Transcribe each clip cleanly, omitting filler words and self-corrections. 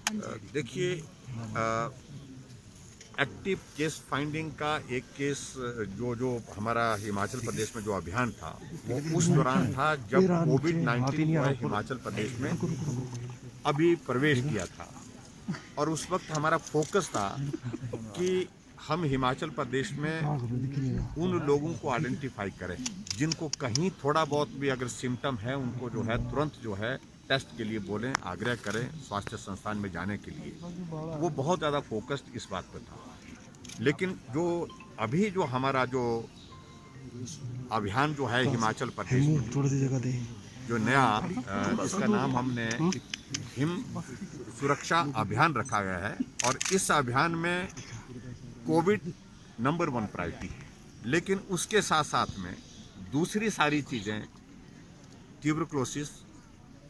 देखिए, active case finding का एक केस जो हमारा हिमाचल प्रदेश में जो अभियान था वो उस दौरान था जब कोविड-19 जो है हिमाचल प्रदेश में अभी प्रवेश किया था। और उस वक्त हमारा फोकस था कि हम हिमाचल प्रदेश में उन लोगों को आइडेंटिफाई करें जिनको कहीं थोड़ा बहुत भी अगर सिम्टम है उनको जो है तुरंत जो है टेस्ट के लिए बोलें, आग्रह करें स्वास्थ्य संस्थान में जाने के लिए। वो बहुत ज़्यादा फोकस्ड इस बात पर था। लेकिन जो अभी जो हमारा जो अभियान जो है हिमाचल प्रदेश में जो नया इसका नाम हमने हिम सुरक्षा अभियान रखा गया है और इस अभियान में कोविड नंबर 1 प्रायोरिटी है। लेकिन उसके साथ साथ में दूसरी सारी चीज़ें, ट्यूबरक्लोसिस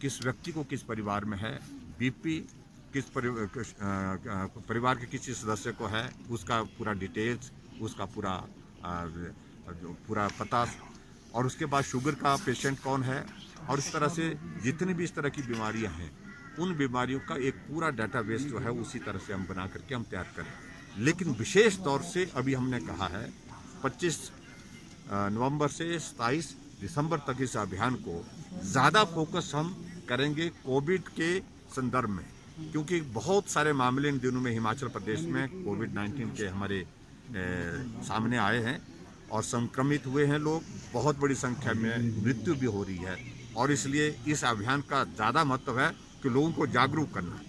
किस व्यक्ति को किस परिवार में है, बीपी किस परिवार के किसी सदस्य को है, उसका पूरा डिटेल्स, उसका पूरा पता, और उसके बाद शुगर का पेशेंट कौन है, और इस तरह से जितनी भी इस तरह की बीमारियां हैं उन बीमारियों का एक पूरा डाटाबेस जो है उसी तरह से हम बना करके हम तैयार करें। लेकिन विशेष तौर से अभी हमने कहा है 25 नवंबर से 27 दिसंबर तक इस अभियान को ज़्यादा फोकस हम करेंगे कोविड के संदर्भ में, क्योंकि बहुत सारे मामले इन दिनों में हिमाचल प्रदेश में कोविड-19 के हमारे सामने आए हैं और संक्रमित हुए हैं लोग, बहुत बड़ी संख्या में मृत्यु भी हो रही है। और इसलिए इस अभियान का ज़्यादा महत्व है कि लोगों को जागरूक करना,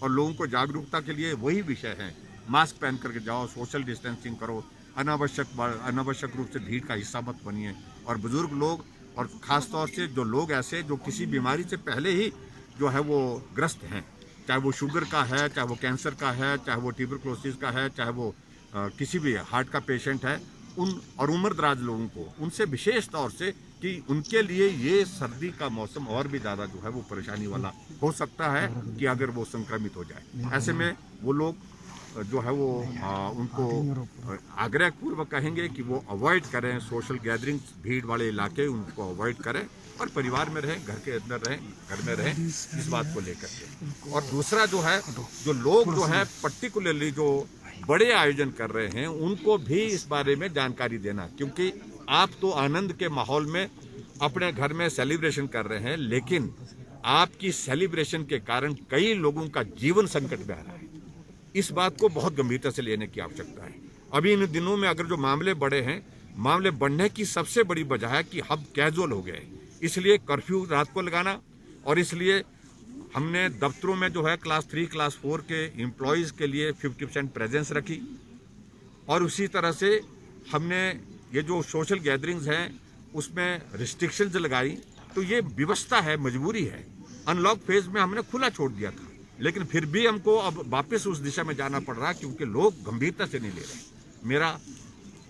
और लोगों को जागरूकता के लिए वही विषय है, मास्क पहन करके जाओ, सोशल डिस्टेंसिंग करो, अनावश्यक रूप से भीड़ का हिस्सा मत बनिए। और बुजुर्ग लोग और ख़ास तौर से जो लोग ऐसे जो किसी बीमारी से पहले ही जो है वो ग्रस्त हैं, चाहे वो शुगर का है, चाहे वो कैंसर का है, चाहे वो ट्यूबरक्लोसिस का है, चाहे वो किसी भी हार्ट का पेशेंट है, उन और उम्र दराज लोगों को उनसे विशेष तौर से कि उनके लिए ये सर्दी का मौसम और भी ज़्यादा जो है वो परेशानी वाला हो सकता है कि अगर वो संक्रमित हो जाए। ऐसे में वो लोग जो है वो उनको आग्रह पूर्वक कहेंगे कि वो अवॉइड करें सोशल गैदरिंग्स, भीड़ वाले इलाके उनको अवॉइड करें और परिवार में रहें, घर के अंदर रहें, घर में रहें, इस बात को लेकर के। और दूसरा जो है, जो लोग जो है पर्टिकुलरली जो बड़े आयोजन कर रहे हैं उनको भी इस बारे में जानकारी देना, क्योंकि आप तो आनंद के माहौल में अपने घर में सेलिब्रेशन कर रहे हैं, लेकिन आपकी सेलिब्रेशन के कारण कई लोगों का जीवन संकट में आ रहा है। इस बात को बहुत गंभीरता से लेने की आवश्यकता है। अभी इन दिनों में अगर जो मामले बढ़े हैं, मामले बढ़ने की सबसे बड़ी वजह है कि हम कैजुअल हो गए, इसलिए कर्फ्यू रात को लगाना, और इसलिए हमने दफ्तरों में जो है क्लास 3 क्लास 4 के एम्प्लॉयज़ के लिए 50% प्रेजेंस रखी, और उसी तरह से हमने ये जो सोशल गैदरिंग्स हैं उसमें रिस्ट्रिक्शंस लगाई। तो ये व्यवस्था है, मजबूरी है। अनलॉक फेज में हमने खुला छोड़ दिया था, लेकिन फिर भी हमको अब वापस उस दिशा में जाना पड़ रहा है क्योंकि लोग गंभीरता से नहीं ले रहे। मेरा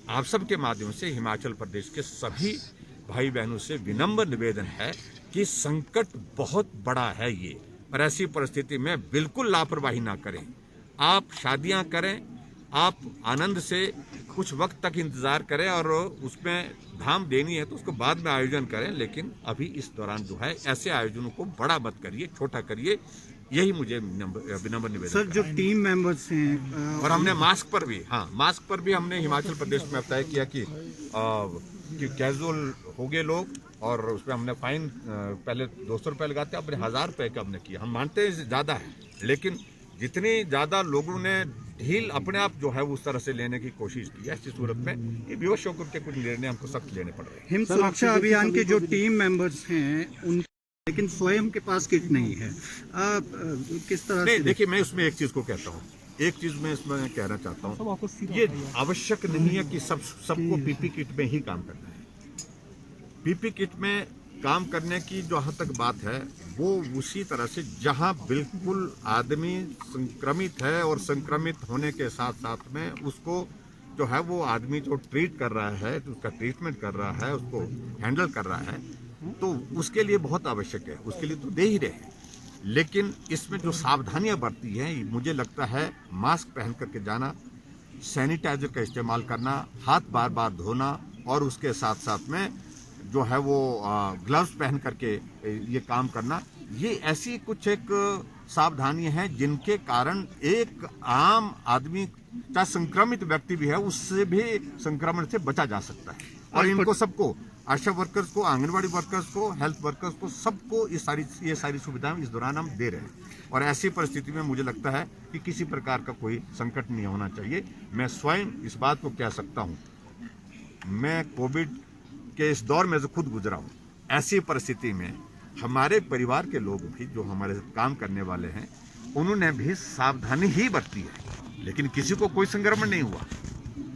आप सब के माध्यम से हिमाचल प्रदेश के सभी भाई बहनों से विनम्र निवेदन है कि संकट बहुत बड़ा है ये, और ऐसी परिस्थिति में बिल्कुल लापरवाही ना करें। आप शादियां करें, आप आनंद से कुछ वक्त तक इंतज़ार करें, और उसमें धाम देनी है तो उसको बाद में आयोजन करें, लेकिन अभी इस दौरान जो है ऐसे आयोजनों को बड़ा मत करिए, छोटा करिए। यही मुझे विनम्र निवेदन सर। जो टीम मेंबर्स हैं और हमने मास्क पर भी हमने हिमाचल प्रदेश में तय किया कि कैजुअल हो गए लोग, और उसमें हमने फाइन पहले 200 रुपये लगाते हैं, अपने 1000 रुपये का हमने किया। हम मानते हैं ज़्यादा है, लेकिन जितनी ज़्यादा लोगों ने ढील अपने आप जो है उस तरह से लेने की कोशिश की है, ऐसी सूरत में ये विवश होकर के कुछ निर्णय हमको सख्त लेने पड़ रहे हैं। हिम सुरक्षा अभियान के जो टीम मेंबर्स हैं उन, लेकिन स्वयं के पास किट नहीं है, किस तरह से? देखिए, मैं उसमें एक चीज़ को कहता हूँ, एक चीज़ मैं इसमें कहना चाहता हूँ, ये आवश्यक नहीं है कि सबको पीपी किट में ही काम करना है। पीपी किट में काम करने की जहाँ तक बात है वो उसी तरह से जहाँ बिल्कुल आदमी संक्रमित है, और संक्रमित होने के साथ साथ में उसको जो है वो आदमी जो ट्रीट कर रहा है, तो उसका ट्रीटमेंट कर रहा है, उसको हैंडल कर रहा है, तो उसके लिए बहुत आवश्यक है, उसके लिए तो दे ही रहे हैं। लेकिन इसमें जो सावधानियां बरती हैं, मुझे लगता है मास्क पहन करके जाना, सैनिटाइजर का इस्तेमाल करना, हाथ बार बार धोना, और उसके साथ साथ में जो है वो ग्लव्स पहन करके ये काम करना, ये ऐसी कुछ एक सावधानियां हैं जिनके कारण एक आम आदमी चाहे संक्रमित व्यक्ति भी है उससे भी संक्रमण से बचा जा सकता है। और इनको सबको, आशा वर्कर्स को, आंगनवाड़ी वर्कर्स को, हेल्थ वर्कर्स को, सबको ये सारी सुविधाएं इस दौरान हम दे रहे हैं। और ऐसी परिस्थिति में मुझे लगता है कि किसी प्रकार का कोई संकट नहीं होना चाहिए। मैं स्वयं इस बात को कह सकता हूँ, मैं कोविड के इस दौर में से खुद गुजरा हूँ। ऐसी परिस्थिति में हमारे परिवार के लोग भी जो हमारे साथ काम करने वाले हैं उन्होंने भी सावधानी ही बरती है, लेकिन किसी को कोई संक्रमण नहीं हुआ,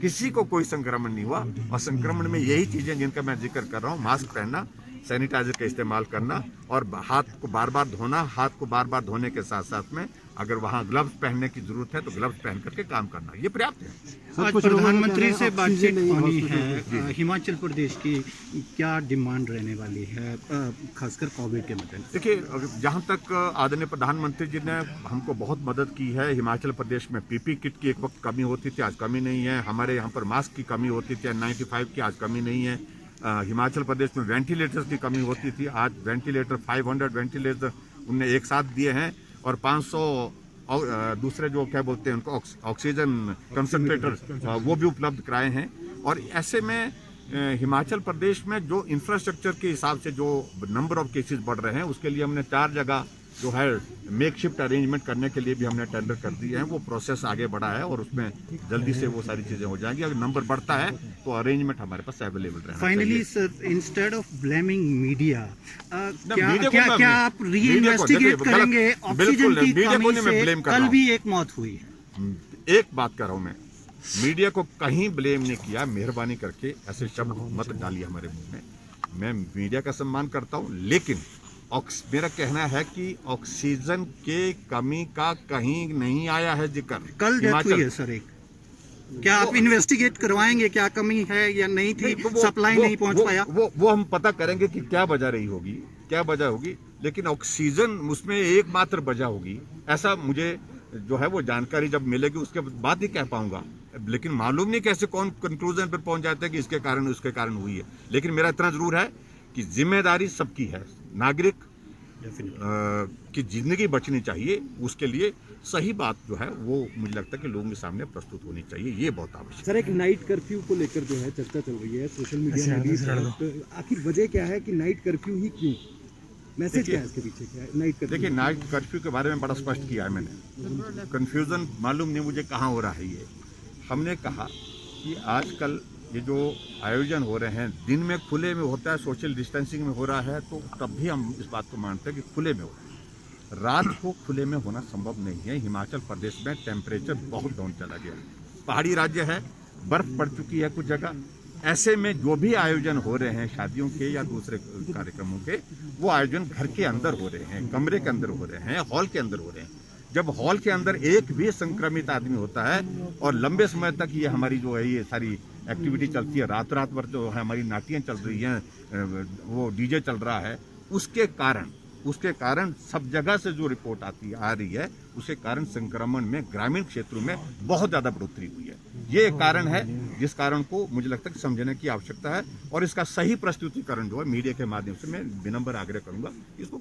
किसी को कोई संक्रमण नहीं हुआ। और संक्रमण में यही चीजें जिनका मैं जिक्र कर रहा हूँ, मास्क पहनना, सैनिटाइजर का इस्तेमाल करना और हाथ को बार बार धोना। हाथ को बार बार धोने के साथ साथ में अगर वहाँ ग्लव्स पहनने की जरूरत है तो ग्लव्स पहन करके काम करना, ये पर्याप्त है। आज प्रधानमंत्री से बातचीत होनी है, हिमाचल प्रदेश की क्या डिमांड रहने वाली है खासकर कोविड के मद्देनजर? देखिए, जहाँ तक आदरणीय प्रधानमंत्री जी ने हमको बहुत मदद की है। हिमाचल प्रदेश में पीपी किट की एक वक्त कमी होती थी, आज कमी नहीं है। हमारे यहाँ पर मास्क की कमी होती थी N95 की, आज कमी नहीं है। हिमाचल प्रदेश में वेंटिलेटर्स की कमी होती थी, आज वेंटिलेटर 500 वेंटिलेटर उनने एक साथ दिए हैं और 500 दूसरे जो क्या बोलते हैं उनको ऑक्सीजन कंसंट्रेटर वो भी उपलब्ध कराए हैं। और ऐसे में हिमाचल प्रदेश में जो इंफ्रास्ट्रक्चर के हिसाब से जो नंबर ऑफ केसेस बढ़ रहे हैं उसके लिए हमने 4 जगह जो है मेक शिफ्ट अरेंजमेंट करने के लिए भी हमने टेंडर कर दिए हैं। वो प्रोसेस आगे बढ़ा है और उसमें जल्दी से वो सारी चीजें हो जाएंगी। अगर नंबर बढ़ता है तो अरेंजमेंट हमारे पास अवेलेबल रहेगा। Finally sir, instead of blaming media, क्या आप री-इन्वेस्टिगेट करेंगे? ऑक्सीजन की कमी से कल भी एक मौत हुई है। एक बात कर रहा हूं, मैं मीडिया को कहीं ब्लेम नहीं किया। मेहरबानी करके ऐसे शब्द मत डालिए हमारे मुंह में। मैं मीडिया का सम्मान करता हूं, लेकिन मेरा कहना है कि ऑक्सीजन के कमी का कहीं नहीं आया है जिक्र। कल डेथ हुई है सर एक, क्या आप इन्वेस्टिगेट करवाएंगे क्या कमी है या नहीं थी, सप्लाई नहीं पहुंच पाया? वो हम पता करेंगे कि क्या वजह रही होगी, क्या वजह होगी। लेकिन ऑक्सीजन उसमें एकमात्र वजह होगी ऐसा मुझे जो है वो जानकारी जब मिलेगी उसके बाद ही कह पाऊंगा। लेकिन मालूम नहीं कैसे कौन कंक्लूजन पर पहुंच जाता है कि इसके कारण उसके कारण हुई है। लेकिन मेरा इतना जरूर है कि जिम्मेदारी सबकी है, नागरिक की जिंदगी बचनी चाहिए, उसके लिए सही बात जो है वो मुझे लगता है कि लोगों के सामने प्रस्तुत होनी चाहिए, ये बहुत आवश्यक है। सर, एक नाइट कर्फ्यू को लेकर जो है चर्चा चल रही है सोशल मीडिया में भी, तो आखिर वजह क्या है कि नाइट कर्फ्यू ही क्यों? मैसेज क्या है इसके पीछे, क्या है नाइट कर्फ्यू? देखिए, नाइट कर्फ्यू के बारे में बड़ा स्पष्ट किया है मैंने। कंफ्यूजन मालूम नहीं मुझे कहाँ हो रहा है। ये हमने कहा कि आजकल ये जो आयोजन हो रहे हैं दिन में खुले में होता है, सोशल डिस्टेंसिंग में हो रहा है, तो तब भी हम इस बात को मानते हैं कि खुले में हो रहा है। रात को खुले में होना संभव नहीं है। हिमाचल प्रदेश में टेम्परेचर बहुत डाउन चला गया, पहाड़ी राज्य है, बर्फ पड़ चुकी है कुछ जगह। ऐसे में जो भी आयोजन हो रहे हैं शादियों के या दूसरे कार्यक्रमों के, वो आयोजन घर के अंदर हो रहे हैं, कमरे के अंदर हो रहे हैं, हॉल के अंदर हो रहे हैं। जब हॉल के अंदर एक भी संक्रमित आदमी होता है और लंबे समय तक ये हमारी जो है ये सारी एक्टिविटी चलती है, रात भर जो है हमारी नाटियाँ चल रही हैं, वो डीजे चल रहा है, उसके कारण सब जगह से जो रिपोर्ट आ रही है उसके कारण संक्रमण में ग्रामीण क्षेत्रों में बहुत ज्यादा बढ़ोतरी हुई है। ये एक कारण है जिस कारण को मुझे लगता है कि समझने की आवश्यकता है और इसका सही प्रस्तुतिकरण जो है मीडिया के माध्यम से मैं विनम्र आग्रह करूंगा इसको